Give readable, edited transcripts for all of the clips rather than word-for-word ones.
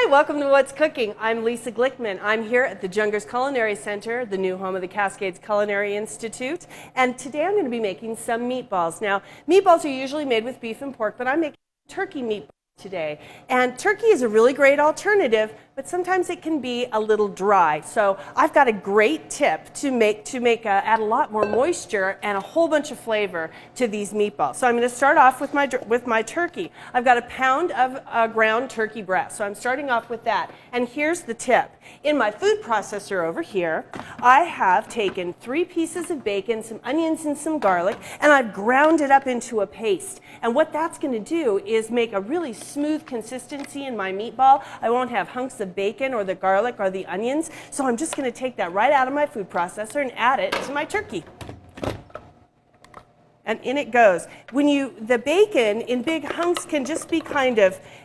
welcome to What's Cooking. I'm Lisa Glickman. I'm here at the Jungers Culinary Center, the new home of the Cascades Culinary Institute, and today I'm going to be making some meatballs. Now, meatballs are usually made with beef and pork, but I'm making turkey meatballs today. And turkey is a really great alternative, but sometimes it can be a little dry. So I've got a great tip to add a lot more moisture and a whole bunch of flavor to these meatballs. So I'm going to start off with my turkey. I've got a pound of ground turkey breast. So I'm starting off with that. And here's the tip. In my food processor over here, I have taken 3 pieces of bacon, some onions, and some garlic, and I've ground it up into a paste. And what that's going to do is make a really smooth consistency in my meatball. I won't have hunks of bacon or the garlic or the onions. So I'm just going to take that right out of my food processor and add it to my turkey. And in it goes. The bacon in big hunks can just be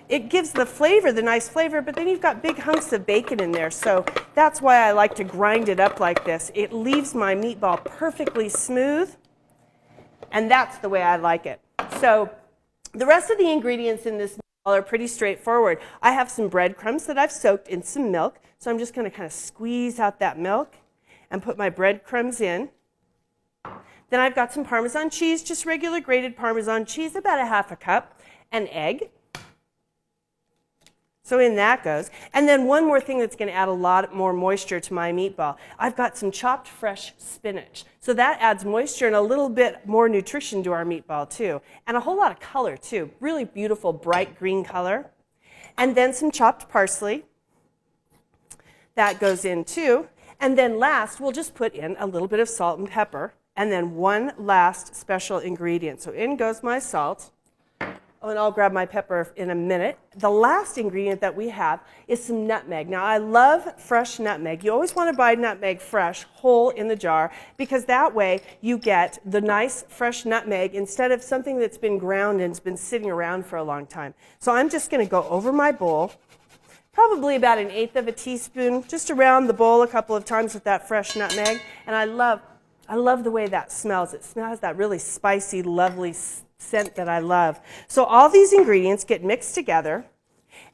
it gives the flavor, the nice flavor, but then you've got big hunks of bacon in there. So that's why I like to grind it up like this. It leaves my meatball perfectly smooth, and that's the way I like it. So the rest of the ingredients in this meatball are pretty straightforward. I have some breadcrumbs that I've soaked in some milk, so I'm just going to kind of squeeze out that milk and put my breadcrumbs in. Then I've got some Parmesan cheese, just regular grated Parmesan cheese, about a half a cup, an egg. So in that goes. And then one more thing that's going to add a lot more moisture to my meatball. I've got some chopped fresh spinach. So that adds moisture and a little bit more nutrition to our meatball too. And a whole lot of color too. Really beautiful bright green color. And then some chopped parsley. That goes in too. And then last, we'll just put in a little bit of salt and pepper. And then one last special ingredient. So in goes my salt. Oh, and I'll grab my pepper in a minute. The last ingredient that we have is some nutmeg. Now, I love fresh nutmeg. You always want to buy nutmeg fresh, whole in the jar, because that way you get the nice fresh nutmeg instead of something that's been ground and has been sitting around for a long time. So I'm just going to go over my bowl, probably about 1/8 of a teaspoon, just around the bowl a couple of times with that fresh nutmeg. And I love the way that smells. It smells that really spicy, lovely scent that I love. So all these ingredients get mixed together,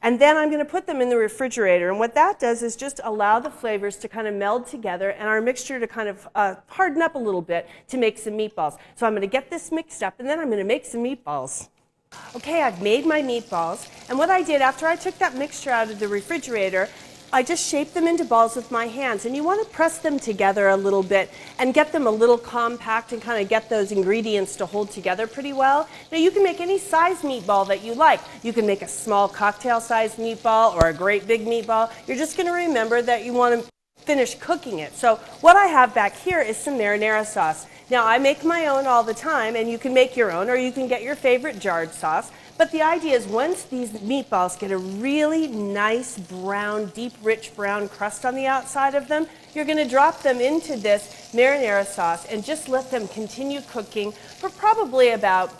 and then I'm going to put them in the refrigerator. And what that does is just allow the flavors to kind of meld together and our mixture to kind of harden up a little bit to make some meatballs. So I'm going to get this mixed up, and then I'm going to make some meatballs. Okay, I've made my meatballs, and what I did after I took that mixture out of the refrigerator, I just shaped them into balls with my hands, and you want to press them together a little bit and get them a little compact and kind of get those ingredients to hold together pretty well. Now you can make any size meatball that you like. You can make a small cocktail-sized meatball or a great big meatball. You're just going to remember that you want to finish cooking it. So what I have back here is some marinara sauce. Now I make my own all the time, and you can make your own, or you can get your favorite jarred sauce. But the idea is once these meatballs get a really nice brown, deep, rich brown crust on the outside of them, you're going to drop them into this marinara sauce and just let them continue cooking for probably about,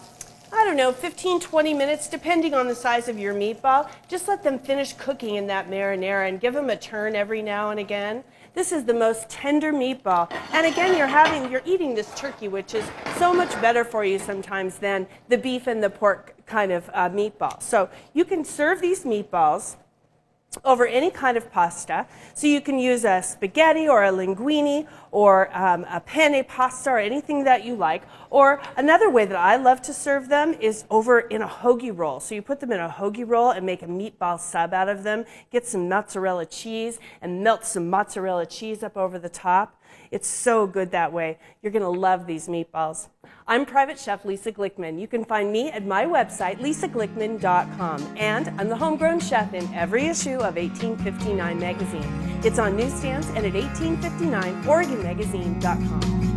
15-20 minutes, depending on the size of your meatball. Just let them finish cooking in that marinara and give them a turn every now and again. This is the most tender meatball. And again, you're eating this turkey, which is so much better for you sometimes than the beef and the pork kind of meatball. So you can serve these meatballs over any kind of pasta. So you can use a spaghetti or a linguine or a penne pasta or anything that you like. Or another way that I love to serve them is over in a hoagie roll. So you put them in a hoagie roll and make a meatball sub out of them. Get some mozzarella cheese and melt some mozzarella cheese up over the top. It's so good that way. You're going to love these meatballs. I'm Private Chef Lisa Glickman. You can find me at my website, lisaglickman.com. And I'm the homegrown chef in every issue of 1859 magazine. It's on newsstands and at 1859oregonmagazine.com.